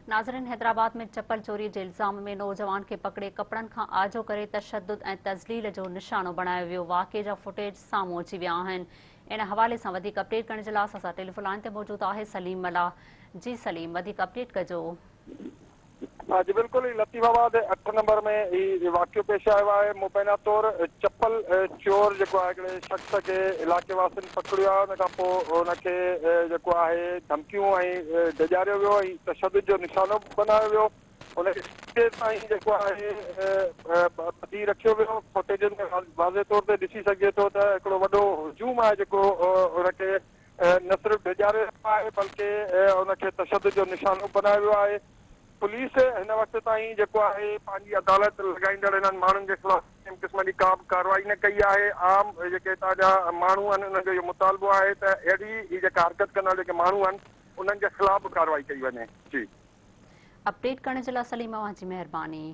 नाज़रीन, हैदराबाद में चप्पल चोरी के इल्ज़ाम में नौजवान के पकड़े कपड़न खां आजो करे तशद्दुद ऐं तज़लील जो निशानो बनायो वियो। वाक़े जा फुटेज साम्हूं अची विया आहिनि। इन हवाले सां वधीक अपडेट करण जे लाइ असां सां टेलीफोन लाइन ते मौजूद आहे सलीम मलाह। जी सलीम, वधीक अपडेट कजो। हाँ जी बिल्कुल, लतीफ़ाबाद 8 नंबर में ही वाक़ियो पेश आयो आहे। मुबैना तौर चप्पल चोर जेको आहे हिकिड़े शख़्स खे इलाइक़े वासियुनि पकड़ियो आहे। उन खां पोइ उनखे जेको आहे धमकियूं ऐं डिॼारियो वियो ऐं तशदुद जो निशानो बनायो वियो। उनखे ताईं जेको आहे ॿधी रखियो वियो। फुटेजनि में वाज़े तौर ते ॾिसी सघिजे थो त हिकिड़ो वॾो हुजूम आहे जेको उनखे न सिर्फ़ु डिॼारियो आहे बल्कि उनखे तशदुद जो निशानो बनायो वियो आहे। पुलिस हिन वक़्त ताईं जेको आहे पंहिंजी अदालत लॻाईंदड़ इन्हनि माण्हुनि जे ख़िलाफ़ कंहिं क़िस्म जी का बि कार्रवाई न कई आहे। आम जेके हितां जा माण्हू आहिनि उन्हनि जो इहो मुतालबो आहे त अहिड़ी जेका हरकत कंदड़ जेके माण्हू आहिनि उन्हनि जे ख़िलाफ़ कार्रवाई कई वञे। जी, अपडेट करण जे लाइ सलीम, तव्हांजी महिरबानी।